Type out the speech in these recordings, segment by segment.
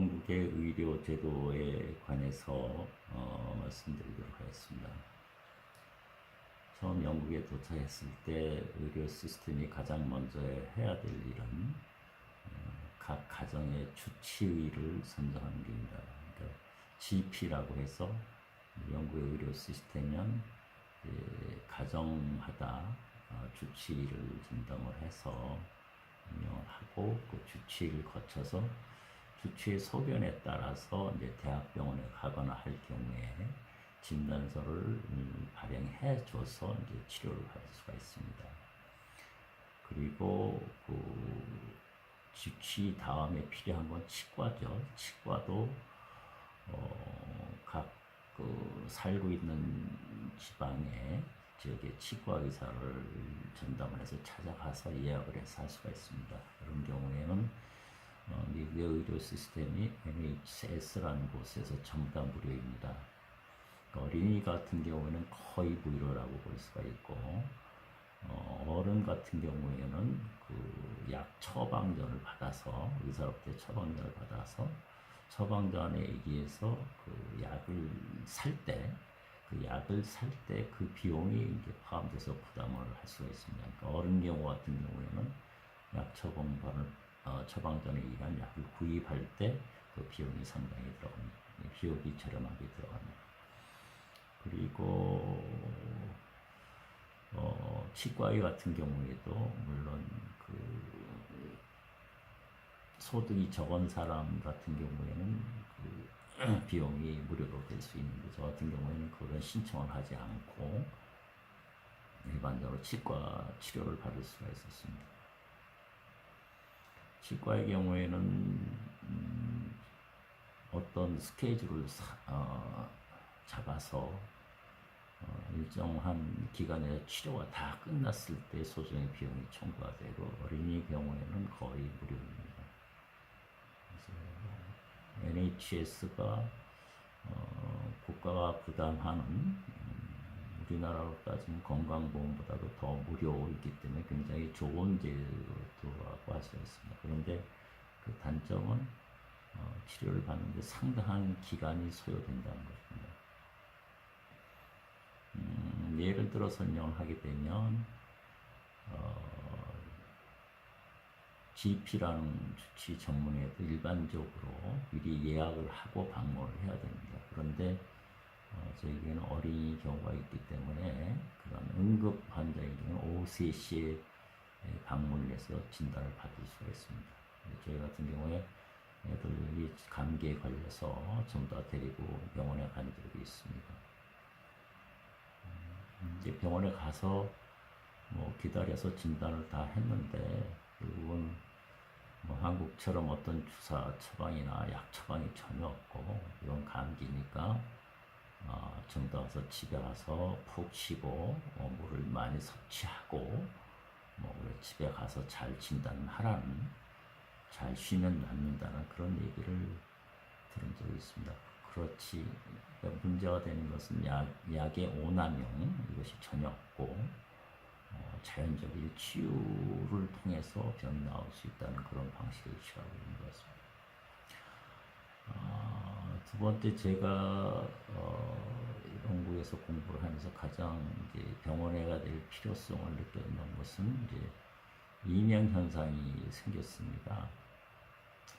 영국의 의료 제도에 관해서 말씀드리도록 하겠습니다. 처음 영국에 도착했을 때 의료 시스템이 가장 먼저 해야 될 일은 각 가정의 주치의를 선정하는 겁니다. 그러니까 GP라고 해서 영국의 의료 시스템은 가정마다 주치의를 선정을 해서 운영하고 그 주치의를 거쳐서 주치의 소견에 따라서 이제 대학병원에 가거나 할 경우에 진단서를 발행해 줘서 이제 치료를 받을 수가 있습니다. 그리고 그 주치 다음에 필요한 건 치과죠. 치과도 각 그 살고 있는 지방에 지역의 치과 의사를 전담을 해서 찾아가서 예약을 해서 할 수가 있습니다. 그런 경우에는 미국의 의료 시스템이 NHS라는 곳에서 전부 다 무료입니다. 어린이 같은 경우에는 거의 무료라고 볼 수가 있고, 어른 같은 경우에는 그 약 처방전을 받아서 의사로부터 처방전을 받아서 처방전에 의해서 그 약을 살 때 그 비용이 이제 포함돼서 부담을 할 수가 있습니다. 그러니까 어른 경우 같은 경우에는 약 처방전에 의한 약을 구입할 때 그 비용이 상당히 들어갑니다. 비용이 저렴하게 들어갑니다. 그리고 치과의 같은 경우에도 물론 그 소득이 적은 사람 같은 경우에는 그 비용이 무료로 될 수 있는데, 저 같은 경우에는 그런 신청을 하지 않고 일반적으로 치과 치료를 받을 수가 있었습니다. 치과의 경우에는 어떤 스케줄을 잡아서 일정한 기간에 치료가 다 끝났을 때 소정의 비용이 청구가 되고, 어린이 경우에는 거의 무료입니다. 그래서 NHS가 국가가 부담하는 우리나라로 따지면 건강보험보다도 더 무료이기 때문에 굉장히 좋은 제도라고 할 수 있습니다. 그런데 그 단점은 치료를 받는데 상당한 기간이 소요된다는 것입니다. 예를 들어 설명을 하게 되면 GP라는 주치 전문의도 일반적으로 미리 예약을 하고 방문을 해야 됩니다. 그런데 저희에게는 어린이 경우가 있기 때문에 그런 응급 환자의 경우는 오후 3시에 방문을 해서 진단을 받을 수가 있습니다. 저희 같은 경우에 애들이 감기에 걸려서 전부 다 데리고 병원에 간 적이 있습니다. 이제 병원에 가서 뭐 기다려서 진단을 다 했는데 결국은 뭐 한국처럼 어떤 주사 처방이나 약 처방이 전혀 없고, 이런 감기니까 좀 더 와서 집에 가서 푹 쉬고 물을 많이 섭취하고 집에 가서 잘 진단하라는, 잘 쉬면 낫는다는 그런 얘기를 들은 적이 있습니다. 그렇지, 문제가 되는 것은 약의 오남용, 이것이 전혀 없고 자연적인 치유를 통해서 병이 나올 수 있다는 그런 방식을 취하고 있는 것 같습니다. 두 번째, 제가 영국에서 공부를 하면서 가장 이제 병원에 가야 될 필요성을 느꼈던 것은 이제 이명 현상이 생겼습니다.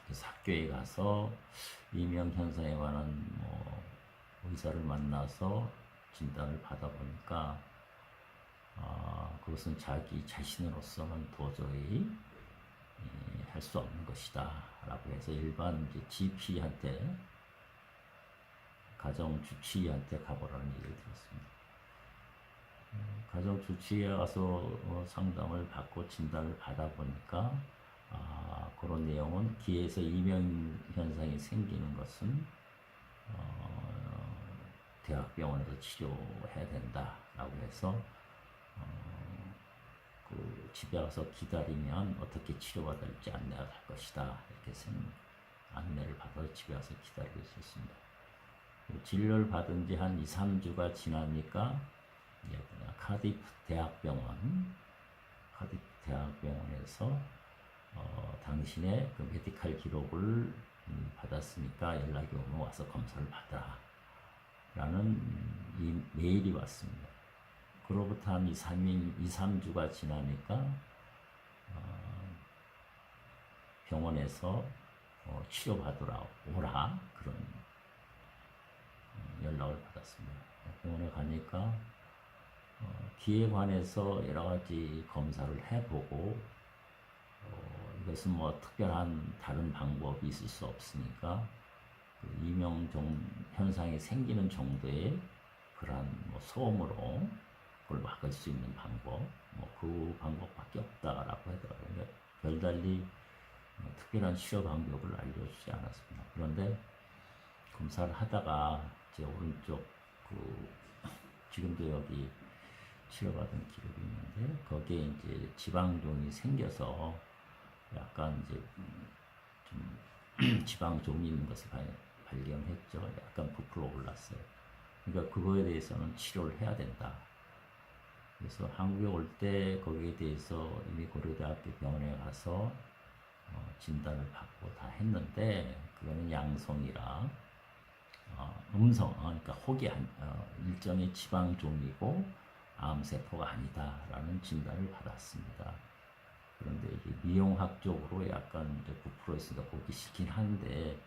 그래서 학교에 가서 이명 현상에 관한 의사를 만나서 진단을 받아보니까 그것은 자기 자신으로서는 도저히 할 수 없는 것이다 라고 해서 일반 이제 GP한테, 가정주치의한테 가보라는 얘기를 들었습니다. 가정주치의에 가서 상담을 받고 진단을 받아보니까 그런 내용은 기에서 이명 현상이 생기는 것은 대학병원에서 치료해야 된다라고 해서 그 집에 가서 기다리면 어떻게 치료받을지 안내가 갈 것이다, 이렇게 안내를 받아서 집에 가서 기다리고 있었습니다. 진료를 받은 지 한 2, 3주가 지나니까 카디프 대학병원에서 당신의 그 메디칼 기록을 받았으니까 연락이 오면 와서 검사를 받아라 라는 이 메일이 왔습니다. 그로부터 한 2, 3주가 지나니까 병원에서 치료받으라 오라 그런 연락을 받았습니다. 병원에 가니까 귀에 관해서 여러 가지 검사를 해보고 이것은 뭐 특별한 다른 방법이 있을 수 없으니까 그 이명종 현상이 생기는 정도의 그러한 뭐 소음으로 그걸 막을 수 있는 방법, 뭐 그 방법밖에 없다라고 하더라고요. 그러니까 별달리 특별한 치료 방법을 알려주지 않았습니다. 그런데 검사를 하다가 제 오른쪽 그 지금도 여기 치료받은 기록이 있는데 거기에 이제 지방종이 생겨서 약간 이제 좀 지방종이 있는 것을 발견했죠. 약간 부풀어 올랐어요. 그러니까 그거에 대해서는 치료를 해야 된다. 그래서 한국에 올 때 거기에 대해서 이미 고려대학교 병원에 가서 진단을 받고 다 했는데 그거는 양성이라 음성, 그러니까 혹이 일종의 지방종이고 암세포가 아니다라는 진단을 받았습니다. 그런데 이게 미용학적으로 약간 이제 부풀어 있으니까 보기 싫긴 한데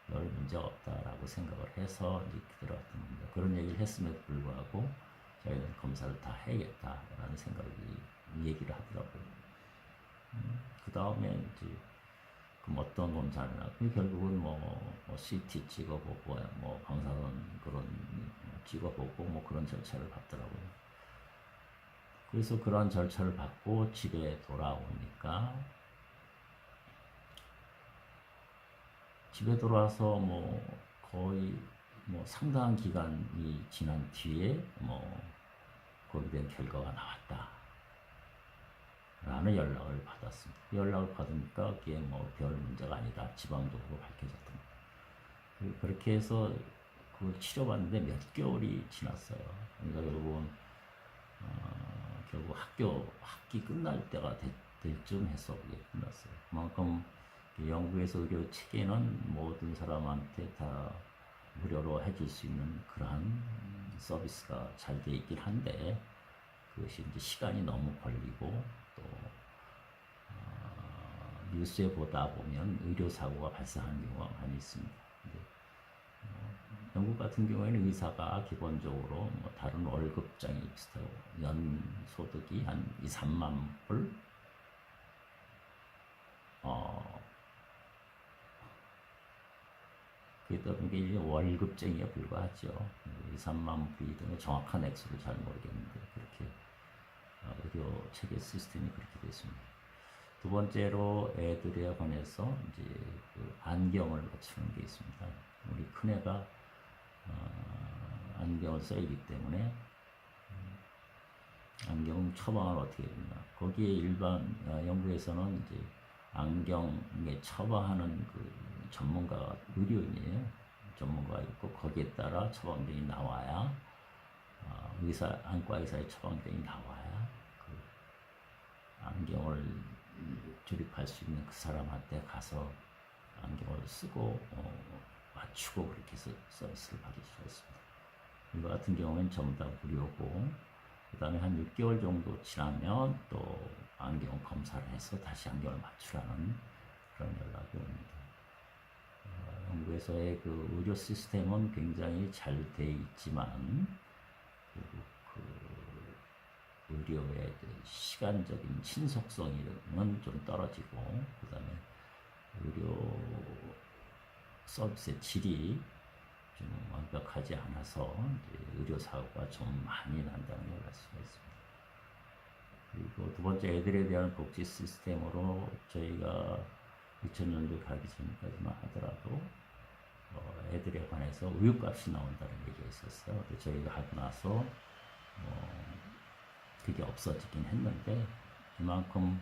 별 문제가 없다라고 생각을 해서 이렇게 들어갔던 겁니다. 그런 얘기를 했음에도 불구하고 저희는 검사를 다 해야겠다라는 얘기를 하더라고요. 그 다음에 이제 그럼 어떤 검사를 하고 결국은 뭐 CT 찍어보고 뭐 방사선 그런 찍어보고 뭐 그런 절차를 받더라고요. 그래서 그러한 절차를 받고 집에 돌아오니까 집에 돌아와서 뭐 거의 뭐 상당한 기간이 지난 뒤에 뭐 거기에 대한 결과가 나왔다 라는 연락을 받았습니다. 연락을 받으니까 그게 뭐 별 문제가 아니다 지방적으로 밝혀졌던 거예요. 그렇게 해서 그걸 치료받는데 몇 개월이 지났어요. 그러니까 결국 학기 끝날 때가 될 쯤 해서 그게 끝났어요. 그만큼 영국에서 의료 체계는 모든 사람한테 다 무료로 해줄 수 있는 그러한 서비스가 잘 돼 있긴 한데 그것이 이제 시간이 너무 걸리고 또 뉴스에 보다 보면 의료 사고가 발생하는 경우가 많이 있습니다. 영국 같은 경우에는 의사가 기본적으로 뭐 다른 월급장이 비슷하고 연 소득이 한 2, 3만 불 그게 또 이게 월급쟁이에 불과하죠. 2, 3만 불이 되는 정확한 액수를 잘 모르겠는데 그렇게 의료 체계 시스템이 그렇게 되어 있습니다. 두 번째로 애들에 관해서 이제 그 안경을 맞추는 게 있습니다. 우리 큰애가 안경을 써야기 때문에 안경 처방을 어떻게 해주나. 거기에 일반 영국에서는 이제 안경에 처방하는 그 전문가가 의료인이에요. 전문가가 있고 거기에 따라 처방전이 나와야 안과 의사의 처방전이 나와야 그 안경을 조립할 수 있는 그 사람한테 가서 안경을 쓰고 맞추고 그렇게 해서 서비스를 받을 수가 있습니다. 이거 같은 경우는 전부 다 무료고 그 다음에 한 6개월 정도 지나면 또 안경 검사를 해서 다시 안경을 맞추라는 그런 연락이 옵니다. 영국에서의 그 의료 시스템은 굉장히 잘 돼 있지만 그 의료의 시간적인 신속성은 좀 떨어지고 그 다음에 의료 서비스의 질이 좀 완벽하지 않아서 의료 사고가 좀 많이 난다는 걸 알 수가 있습니다. 그리고 두 번째 애들에 대한 복지 시스템으로 저희가 2000년도 가기 전까지만 하더라도 애들에 관해서 우유값이 나온다는 얘기가 있었어요. 저희가 하고 나서 그게 없어지긴 했는데 그만큼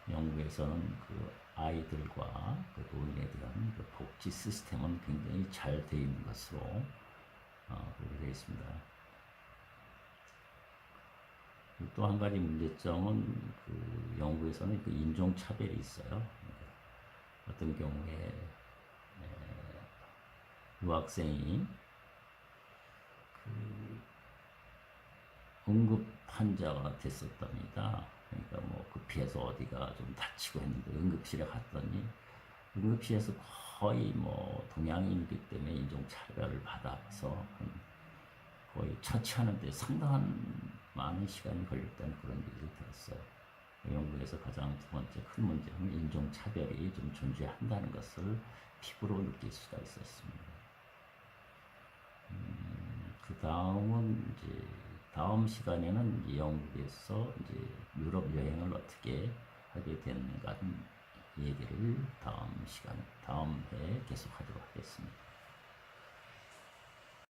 영국에서는 그 아이들과 그 노인에 대한 그 복지 시스템은 굉장히 잘 되어 있는 것으로 그렇게 되어 있습니다. 또 한 가지 문제점은 그 영국에서는 그 인종차별이 있어요. 어떤 경우에 유학생이 그 응급 환자가 됐었답니다. 그러니까 뭐 급해서 어디가 좀 다치고 했는데 응급실에 갔더니 응급실에서 거의 뭐 동양인이기 때문에 인종차별을 받아서 거의 처치하는데 상당한 많은 시간이 걸렸다는 그런 얘기를 들었어요. 영국에서 가장 두 번째 큰 문제는 인종차별이 좀 존재한다는 것을 피부로 느낄 수가 있었습니다. 그 다음은 이제 다음 시간에는 이제 영국에서 이제 유럽 여행을 어떻게 하게 되는가 얘기를 다음 시간, 다음 회에 계속하도록 하겠습니다.